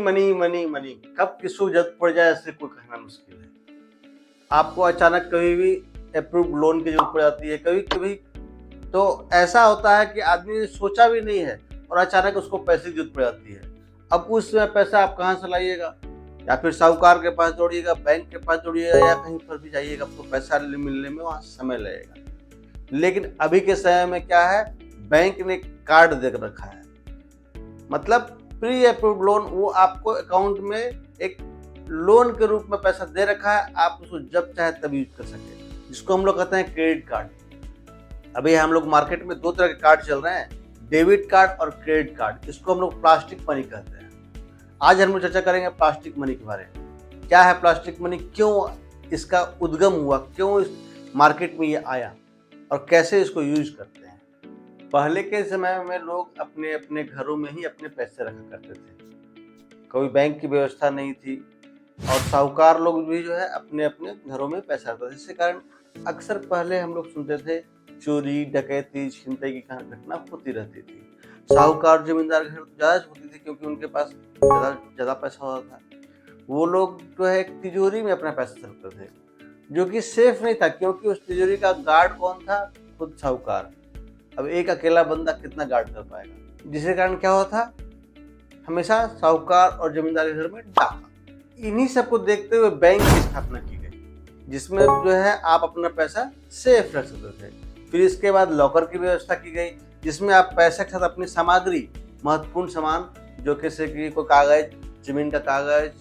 Money money money, कब किसको जरूरत पड़ जाए ऐसे कोई कहना मुश्किल है। आपको अचानक कभी भी अप्रूव्ड लोन की जरूरत पड़ जाती है, कभी कभी तो ऐसा होता है कि आदमी ने सोचा भी नहीं है और अचानक उसको पैसे की जरूरत पड़ जाती है। अब उस समय पैसा आप कहाँ से लाइएगा? या फिर साहूकार के पास दौड़िएगा, बैंक के पास दौड़िएगा, या कहीं पर भी जाइएगा, तो पैसा मिलने में वहाँ समय लगेगा। लेकिन अभी के समय में क्या है, बैंक ने कार्ड दे रखा है, मतलब प्री अप्रूव्ड लोन, वो आपको अकाउंट में एक लोन के रूप में पैसा दे रखा है, आप उसको जब चाहे तब यूज कर सके, जिसको हम लोग कहते हैं क्रेडिट कार्ड। अभी हम लोग मार्केट में दो तरह के कार्ड चल रहे हैं, डेबिट कार्ड और क्रेडिट कार्ड। इसको हम लोग प्लास्टिक मनी कहते हैं। आज हम लोग चर्चा करेंगे प्लास्टिक मनी के बारे में। क्या है प्लास्टिक मनी, क्यों इसका उद्गम हुआ, क्यों इस मार्केट में ये आया और कैसे इसको यूज करते हैं। पहले के समय में लोग अपने अपने घरों में ही अपने पैसे रखा करते थे, कोई बैंक की व्यवस्था नहीं थी, और साहूकार लोग भी जो है अपने अपने घरों में पैसा रखते थे। जिसके कारण अक्सर पहले हम लोग सुनते थे चोरी, डकैती, छिनतई की घटना होती रहती थी। साहूकार जमींदार घर ज्यादा होती थी क्योंकि उनके पास ज्यादा पैसा होता था। वो लोग जो है तिजोरी में अपना पैसा रखते थे, जो कि सेफ नहीं था, क्योंकि उस तिजोरी का गार्ड कौन था? खुद साहूकार। अब एक अकेला बंदा कितना गार्ड कर पाएगा? जिसके कारण क्या हुआ था, हमेशा साहूकार और जमींदार के घर में डाका। इन्हीं सबको देखते हुए बैंक की स्थापना की गई, जिसमें जो है आप अपना पैसा सेफ रख सकते थे। फिर इसके बाद लॉकर की व्यवस्था की गई, जिसमें आप पैसे के साथ अपनी सामग्री, महत्वपूर्ण सामान, जो कि कोई कागज, जमीन का कागज,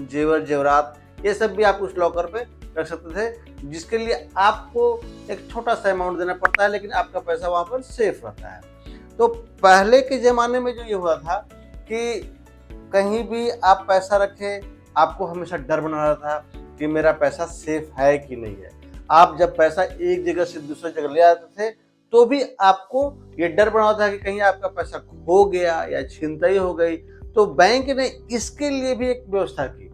जेवर जेवरात, ये सब भी आप उस लॉकर पे रख सकते थे, जिसके लिए आपको एक छोटा सा अमाउंट देना पड़ता है, लेकिन आपका पैसा वहाँ पर सेफ रहता है। तो पहले के ज़माने में जो ये हुआ था कि कहीं भी आप पैसा रखें, आपको हमेशा डर बना रहता था कि मेरा पैसा सेफ है कि नहीं है। आप जब पैसा एक जगह से दूसरी जगह ले आते थे तो भी आपको ये डर बना होता है कि कहीं आपका पैसा खो गया या छिनतई हो गई। तो बैंक ने इसके लिए भी एक व्यवस्था की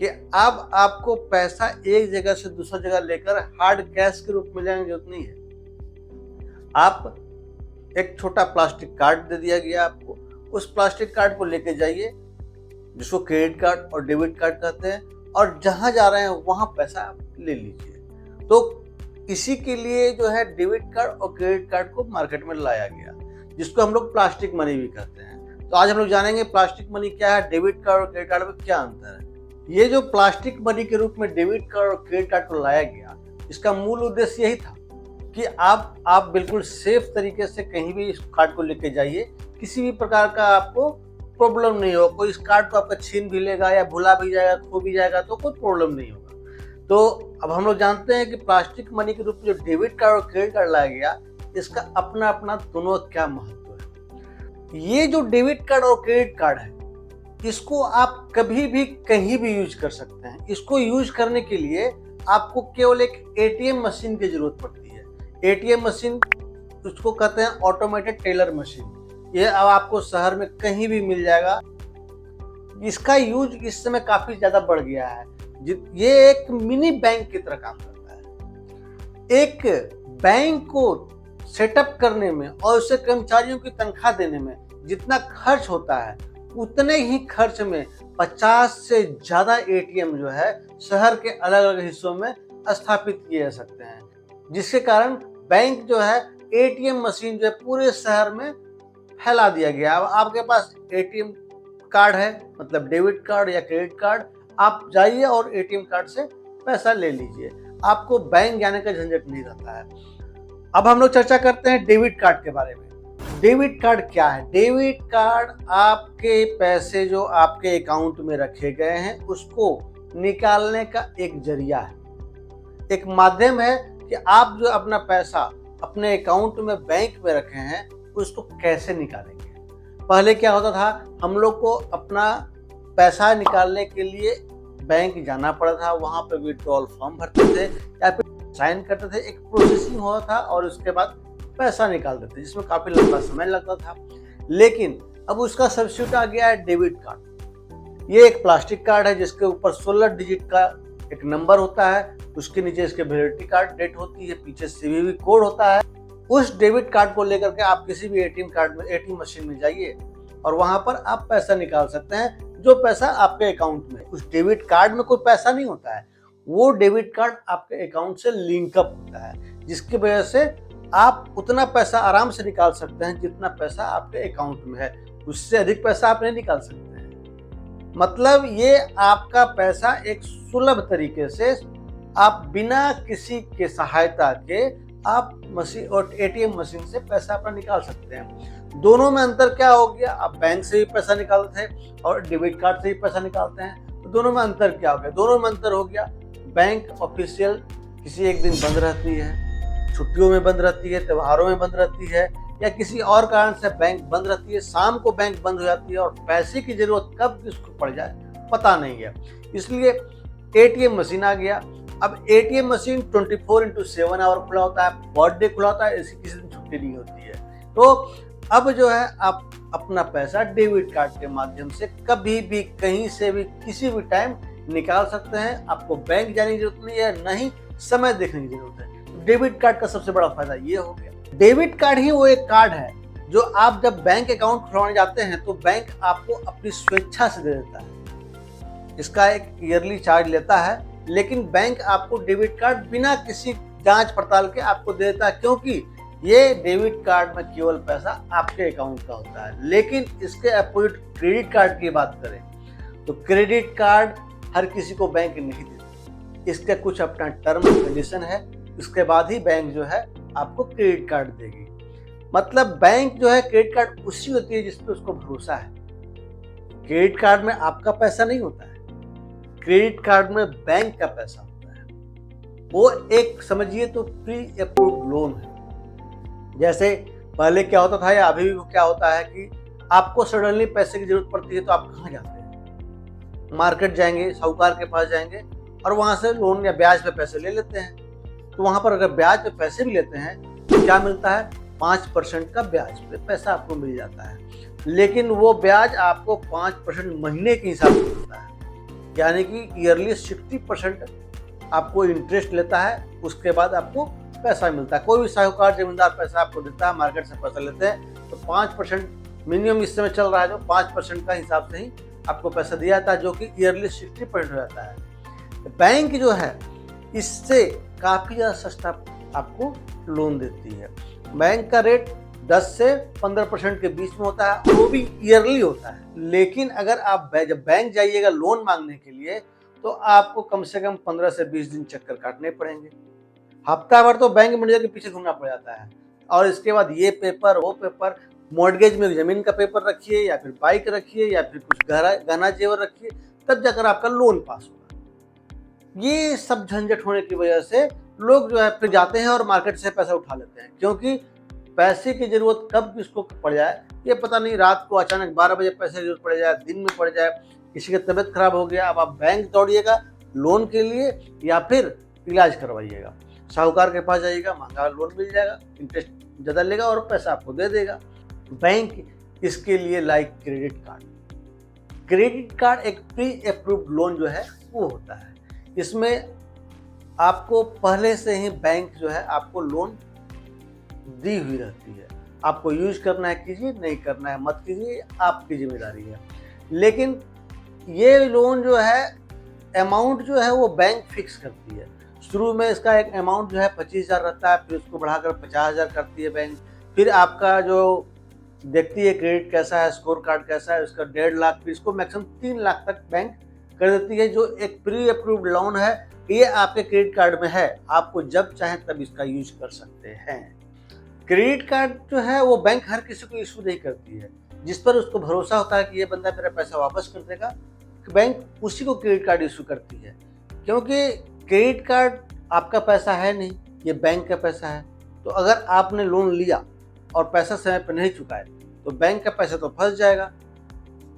कि अब आपको पैसा एक जगह से दूसरी जगह लेकर हार्ड कैश के रूप में लेने की जरूरत नहीं है। आप एक छोटा प्लास्टिक कार्ड दे दिया गया आपको, उस प्लास्टिक कार्ड को लेके जाइए, जिसको क्रेडिट कार्ड और डेबिट कार्ड कहते हैं, और जहां जा रहे हैं वहां पैसा आप ले लीजिए। तो इसी के लिए जो है डेबिट कार्ड और क्रेडिट कार्ड को मार्केट में लाया गया, जिसको हम लोग प्लास्टिक मनी भी कहते हैं। तो आज हम लोग जानेंगे प्लास्टिक मनी क्या है, डेबिट कार्ड और क्रेडिट कार्ड में क्या अंतर है। ये जो प्लास्टिक मनी के रूप में डेबिट कार्ड और क्रेडिट कार्ड को लाया गया, इसका मूल उद्देश्य यही था कि आप बिल्कुल सेफ तरीके से कहीं भी इस कार्ड को लेके जाइए, किसी भी प्रकार का आपको प्रॉब्लम नहीं हो। कोई इस कार्ड को आपका छीन भी लेगा या भुला भी जाएगा, खो भी जाएगा, तो कोई प्रॉब्लम नहीं होगा। तो अब हम लोग जानते हैं कि प्लास्टिक मनी के रूप में जो डेबिट कार्ड और क्रेडिट कार्ड लाया गया, इसका अपना अपना दोनों क्या महत्व है। ये जो डेबिट कार्ड और क्रेडिट कार्ड है, इसको आप कभी भी कहीं भी यूज कर सकते हैं। इसको यूज करने के लिए आपको केवल एक एटीएम मशीन की जरूरत पड़ती है। एटीएम मशीन, उसको कहते हैं ऑटोमेटेड टेलर मशीन। ये अब आपको शहर में कहीं भी मिल जाएगा। इसका यूज इस समय काफी ज्यादा बढ़ गया है। ये एक मिनी बैंक की तरह काम करता है। एक बैंक को सेटअप करने में और उसे कर्मचारियों की तनख्वाह देने में जितना खर्च होता है, उतने ही खर्च में 50 से ज्यादा एटीएम जो है शहर के अलग अलग हिस्सों में स्थापित किए जा सकते हैं, जिसके कारण बैंक जो है एटीएम मशीन जो है पूरे शहर में फैला दिया गया। अब आपके पास एटीएम कार्ड है, मतलब डेबिट कार्ड या क्रेडिट कार्ड, आप जाइए और एटीएम कार्ड से पैसा ले लीजिए, आपको बैंक जाने का झंझट नहीं रहता है। अब हम लोग चर्चा करते हैं डेबिट कार्ड के बारे में। डेबिट कार्ड क्या है? डेबिट कार्ड आपके पैसे जो आपके अकाउंट में रखे गए हैं, उसको निकालने का एक जरिया है, एक माध्यम है कि आप जो अपना पैसा अपने अकाउंट में बैंक में रखे हैं, उसको कैसे निकालेंगे। पहले क्या होता था, हम लोग को अपना पैसा निकालने के लिए बैंक जाना पड़ा था, वहां पे विड्रॉल फॉर्म भरते थे या फिर साइन करते थे, एक प्रोसेसिंग होता था और उसके बाद पैसा निकालते थे, जिसमें काफी लंबा समय लगता था। लेकिन अब उसका सब्स्टिट्यूट आ गया है डेबिट कार्ड। ये एक प्लास्टिक कार्ड है जिसके ऊपर 16 डिजिट का एक नंबर होता है, उसके नीचे इसके वैलिडिटी कार्ड डेट होती है, पीछे सीवीवी कोड होता है। उस डेबिट कार्ड को लेकर के आप किसी भी एटीएम मशीन में जाइए और वहां पर आप पैसा निकाल सकते हैं, जो पैसा आपके अकाउंट में। उस डेबिट कार्ड में कोई पैसा नहीं होता है, वो डेबिट कार्ड आपके अकाउंट से लिंकअप होता है, जिसकी वजह से आप उतना पैसा आराम से निकाल सकते हैं जितना पैसा आपके अकाउंट में है। उससे अधिक पैसा आप नहीं निकाल सकते हैं। मतलब ये आपका पैसा एक सुलभ तरीके से आप बिना किसी के सहायता के आप मशीन और एटीएम मशीन से पैसा अपना निकाल सकते हैं। दोनों में अंतर क्या हो गया? आप बैंक से भी पैसा निकालते हैं और डेबिट कार्ड से भी पैसा निकालते हैं, तो दोनों में अंतर क्या हो गया? दोनों में अंतर हो गया, बैंक ऑफिशियल किसी एक दिन बंद रहती है, छुट्टियों में बंद रहती है, त्योहारों में बंद रहती है, या किसी और कारण से बैंक बंद रहती है, शाम को बैंक बंद हो जाती है और पैसे की जरूरत कब किसको पड़ जाए पता नहीं है। इसलिए एटीएम मशीन आ गया। अब एटीएम मशीन 24/7 आवर खुला होता है, बर्थडे खुला होता है, ऐसी किसी दिन छुट्टी नहीं होती है। तो अब जो है आप अपना पैसा डेबिट कार्ड के माध्यम से कभी भी कहीं से भी किसी भी टाइम निकाल सकते हैं। आपको बैंक जाने की जरूरत नहीं है, न ही समय देखने की जरूरत है। डेबिट कार्ड का सबसे बड़ा फायदा ये हो गया। डेबिट कार्ड ही वो एक कार्ड है जो आप जब बैंक अकाउंट खुलवाने जाते हैं तो बैंक आपको अपनी स्वेच्छा से दे देता है। इसका एक ईयरली चार्ज लेता है, लेकिन बैंक आपको डेबिट कार्ड बिना किसी जांच पड़ताल के आपको दे देता है, क्योंकि ये डेबिट कार्ड में केवल पैसा आपके अकाउंट का होता है। लेकिन इसके अपोजिट क्रेडिट कार्ड की बात करें तो क्रेडिट कार्ड हर किसी को बैंक नहीं देती। इसका कुछ अपना टर्म एंड कंडीशन है, इसके बाद ही बैंक जो है आपको क्रेडिट कार्ड देगी। मतलब बैंक जो है क्रेडिट कार्ड उसी होती है जिसपे उसको भरोसा है। क्रेडिट कार्ड में आपका पैसा नहीं होता है, क्रेडिट कार्ड में बैंक का पैसा होता है। वो एक समझिए तो प्री अप्रूव्ड लोन है। जैसे पहले क्या होता था या अभी भी क्या होता है कि आपको सडनली पैसे की जरूरत पड़ती है तो आप कहाँ जाते हैं? मार्केट जाएंगे, साहूकार के पास जाएंगे और वहां से लोन या ब्याज पे पैसे ले लेते हैं। तो वहां पर अगर ब्याज पे पैसे भी लेते हैं तो क्या मिलता है? 5% का ब्याज पे पैसा आपको मिल जाता है। लेकिन वो ब्याज आपको 5% महीने के हिसाब से मिलता है, यानी कि ईयरली 60% आपको इंटरेस्ट लेता है, उसके बाद आपको पैसा मिलता है। कोई भी साहूकार जमींदार पैसा आपको देता है, मार्केट से पैसा लेते हैं तो 5% मिनिमम इस समय चल रहा है, जो 5% का हिसाब से ही आपको पैसा दिया जाता है, जो कि ईयरली 60% हो जाता है। बैंक जो है इससे काफ़ी ज़्यादा सस्ता आपको लोन देती है। बैंक का रेट 10 से 15% के बीच में होता है, वो भी ईयरली होता है। लेकिन अगर आप जब बैंक जाइएगा लोन मांगने के लिए तो आपको कम से कम 15 से 20 दिन चक्कर काटने पड़ेंगे। हफ्ता भर तो बैंक मैनेजर के पीछे घूमना पड़ जाता है, और इसके बाद ये पेपर वो पेपर, मॉर्गेज में जमीन का पेपर रखिए या फिर बाइक रखिए या फिर कुछ गहना जेवर रखिए, तब जाकर आपका लोन पास होगा। ये सब झंझट होने की वजह से लोग जो है फिर जाते हैं और मार्केट से पैसा उठा लेते हैं, क्योंकि पैसे की जरूरत कब किसको पड़ जाए ये पता नहीं। रात को अचानक 12 बजे पैसे की जरूरत पड़ जाए, दिन में पड़ जाए, किसी की तबीयत खराब हो गया, अब आप बैंक दौड़िएगा लोन के लिए या फिर इलाज करवाइएगा। साहूकार के पास जाइएगा, महंगा लोन मिल जाएगा, इंटरेस्ट ज़्यादा लेगा और पैसा आपको दे देगा। बैंक इसके लिए like credit card. Credit card एक प्री अप्रूव्ड लोन जो है वो होता है। इसमें आपको पहले से ही बैंक जो है आपको लोन दी हुई रहती है। आपको यूज करना है कीजिए, नहीं करना है मत कीजिए, आपकी जिम्मेदारी है। लेकिन ये लोन जो है अमाउंट जो है वो बैंक फिक्स करती है। शुरू में इसका एक अमाउंट जो है 25,000 रहता है, फिर उसको बढ़ाकर 50,000 करती है बैंक। फिर आपका जो देखती है क्रेडिट कैसा है, स्कोर कार्ड कैसा है, उसका 1.5 लाख, फिर इसको मैक्सिमम 3 लाख तक बैंक कर देती है। जो एक प्री अप्रूव्ड लोन है ये आपके क्रेडिट कार्ड में है, आपको जब चाहे तब इसका यूज कर सकते हैं। क्रेडिट कार्ड जो है वो बैंक हर किसी को इशू नहीं करती है। जिस पर उसको भरोसा होता है कि ये बंदा मेरा पैसा वापस कर देगा, बैंक उसी को क्रेडिट कार्ड इशू करती है। क्योंकि क्रेडिट कार्ड आपका पैसा है नहीं, ये बैंक का पैसा है। तो अगर आपने लोन लिया और पैसा समय पर नहीं चुकाए तो बैंक का पैसा तो फंस जाएगा।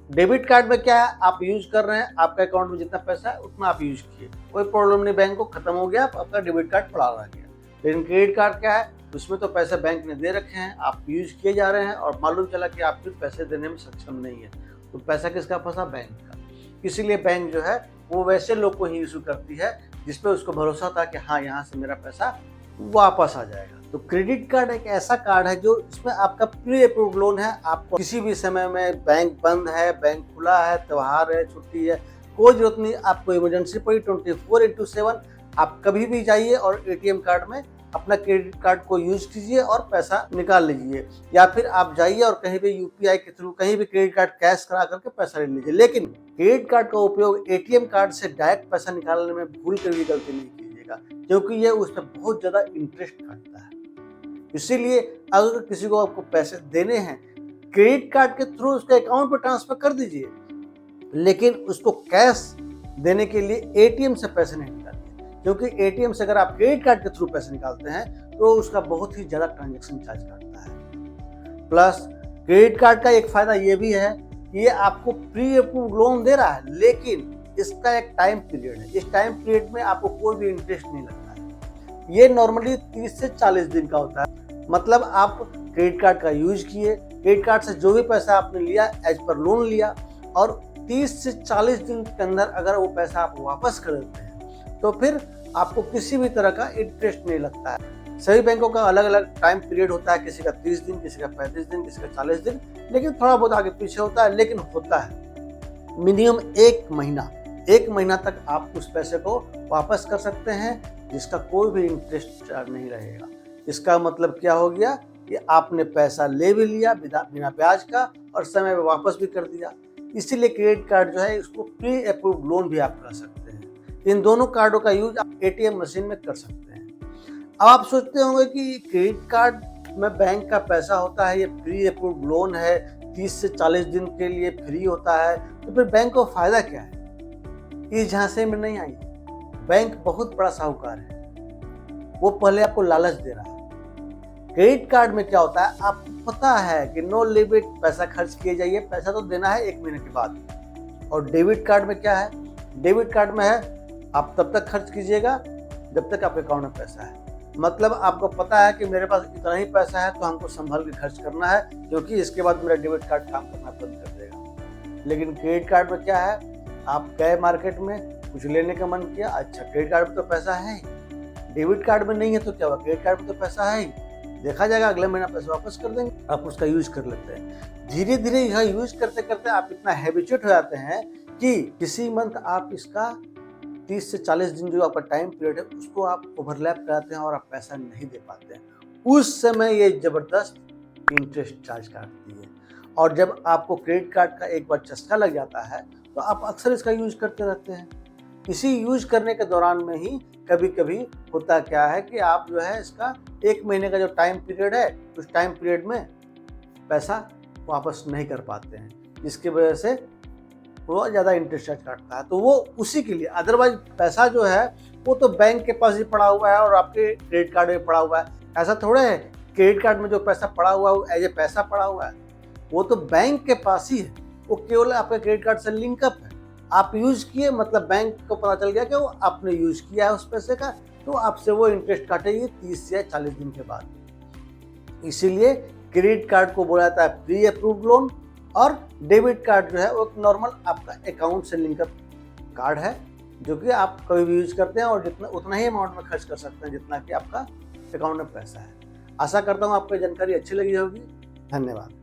डेबिट कार्ड में क्या है, आप यूज कर रहे हैं, आपका अकाउंट में जितना पैसा है उतना आप यूज किए, कोई प्रॉब्लम नहीं, बैंक को खत्म हो गया, आपका डेबिट कार्ड पड़ा रह गया। लेकिन क्रेडिट कार्ड क्या है, उसमें तो पैसे बैंक ने दे रखे हैं, आप यूज किए जा रहे हैं और मालूम चला कि आप फिर पैसे देने में सक्षम नहीं है, तो पैसा किसका फंसा? बैंक का। इसीलिए बैंक जो है वो वैसे लोग को ही इशू करती है जिसपे उसको भरोसा था कि हाँ यहाँ से मेरा पैसा वापस आ जाएगा। तो क्रेडिट कार्ड एक ऐसा कार्ड है जो इसमें आपका प्री अप्रूव्ड लोन है। आपको किसी भी समय में, बैंक बंद है, बैंक खुला है, त्योहार है, छुट्टी है, कोई जरूरत नहीं, आपको इमरजेंसी पड़ी 24/7 आप कभी भी जाइए और एटीएम कार्ड में अपना क्रेडिट कार्ड को यूज कीजिए और पैसा निकाल लीजिए, या फिर आप जाइए और कहीं भी यूपीआई के थ्रू कहीं भी क्रेडिट कार्ड कैश करा करके पैसा ले लीजिए। लेकिन क्रेडिट कार्ड का उपयोग एटीएम कार्ड से डायरेक्ट पैसा निकालने में भूल कर भी गलती नहीं कीजिएगा, क्योंकि ये उस पर बहुत ज्यादा इंटरेस्ट काटता है। इसीलिए अगर किसी को आपको पैसे देने हैं, क्रेडिट कार्ड के थ्रू उसके अकाउंट पर ट्रांसफर कर दीजिए, लेकिन उसको कैश देने के लिए एटीएम से पैसे नहीं निकालिए, क्योंकि एटीएम से अगर आप क्रेडिट कार्ड के थ्रू पैसे निकालते हैं तो उसका बहुत ही ज्यादा ट्रांजैक्शन चार्ज काटता है। प्लस क्रेडिट कार्ड का एक फायदा ये भी है कि ये आपको प्री अप्रूव्ड लोन दे रहा है, लेकिन इसका एक टाइम पीरियड है। इस टाइम पीरियड में आपको कोई भी इंटरेस्ट नहीं लगता है। ये नॉर्मली 30 से 40 दिन का होता है। मतलब आप क्रेडिट कार्ड का यूज किए, क्रेडिट कार्ड से जो भी पैसा आपने लिया एज पर लोन लिया, और 30 से 40 दिन के अंदर अगर वो पैसा आप वापस कर देते हैं तो फिर आपको किसी भी तरह का इंटरेस्ट नहीं लगता है। सभी बैंकों का अलग अलग टाइम पीरियड होता है, किसी का 30 दिन, किसी का 35 दिन, किसी का 40 दिन, लेकिन थोड़ा बहुत आगे पीछे होता है, लेकिन होता है। मिनिमम 1 महीना तक आप उस पैसे को वापस कर सकते हैं, जिसका कोई भी इंटरेस्ट चार्ज नहीं रहेगा। इसका मतलब क्या हो गया कि आपने पैसा ले भी लिया बिना ब्याज का और समय में वापस भी कर दिया। इसीलिए क्रेडिट कार्ड जो है, इसको प्री अप्रूव्ड लोन भी आप कर सकते हैं। इन दोनों कार्डों का यूज आप एटीएम मशीन में कर सकते हैं। अब आप सोचते होंगे कि क्रेडिट कार्ड में बैंक का पैसा होता है, ये प्री अप्रूव्ड लोन है, 30 से 40 दिन के लिए फ्री होता है, तो फिर बैंक को फायदा क्या है? इस झांसे में नहीं आइए। बैंक बहुत बड़ा साहूकार है, वो पहले आपको लालच दे रहा है। क्रेडिट कार्ड में क्या होता है, आपको पता है कि नो लिमिट पैसा खर्च किए जाइए, पैसा तो देना है 1 महीने के बाद। और डेबिट कार्ड में क्या है, डेबिट कार्ड में है आप तब तक खर्च कीजिएगा जब तक आपके अकाउंट में पैसा है। मतलब आपको पता है कि मेरे पास इतना ही पैसा है तो हमको संभल के खर्च करना है, क्योंकि इसके बाद मेरा डेबिट कार्ड काम करना बंद कर देगा। लेकिन क्रेडिट कार्ड में क्या है, आप गए मार्केट में, कुछ लेने का मन किया, अच्छा क्रेडिट कार्ड में तो पैसा है ही, डेबिट कार्ड में नहीं है तो क्या हुआ, क्रेडिट कार्ड में तो पैसा है ही, देखा जाएगा अगले महीना पैसा वापस कर देंगे। आप उसका यूज कर लेते हैं। धीरे धीरे यह यूज करते करते आप इतना हैबिचुएट हो जाते हैं कि किसी मंथ आप इसका 30 से 40 दिन जो आपका टाइम पीरियड है उसको आप ओवरलैप कराते हैं और आप पैसा नहीं दे पाते हैं। उस समय ये जबरदस्त इंटरेस्ट चार्ज काटती है। और जब आपको क्रेडिट कार्ड का एक बार चस्का लग जाता है तो आप अक्सर इसका यूज करते रहते हैं। इसी यूज करने के दौरान में ही कभी कभी होता क्या है कि आप जो है इसका 1 महीने का जो टाइम पीरियड है, उस टाइम पीरियड में पैसा वापस नहीं कर पाते हैं, जिसकी वजह से वो ज़्यादा इंटरेस्ट चार्ज काटता है। तो वो उसी के लिए, अदरवाइज पैसा जो है वो तो बैंक के पास ही पड़ा हुआ है और आपके क्रेडिट कार्ड में पड़ा हुआ है। ऐसा थोड़ा है क्रेडिट कार्ड में जो पैसा पड़ा हुआ है वो एज ए पैसा पड़ा हुआ है, वो तो बैंक के पास ही है, वो केवल आपके क्रेडिट कार्ड से लिंकअप है। आप यूज किए मतलब बैंक को पता चल गया कि वो आपने यूज किया है उस पैसे का, तो आपसे वो इंटरेस्ट काटेगी 30 या 40 दिन के बाद। इसीलिए क्रेडिट कार्ड को बोला जाता है प्री अप्रूव्ड लोन, और डेबिट कार्ड जो है वो एक नॉर्मल आपका अकाउंट से लिंकअप कार्ड है, जो कि आप कभी भी यूज करते हैं और जितना उतना ही अमाउंट में खर्च कर सकते हैं जितना कि आपका अकाउंट में पैसा है। आशा करता हूँ आपको जानकारी अच्छी लगी होगी। धन्यवाद।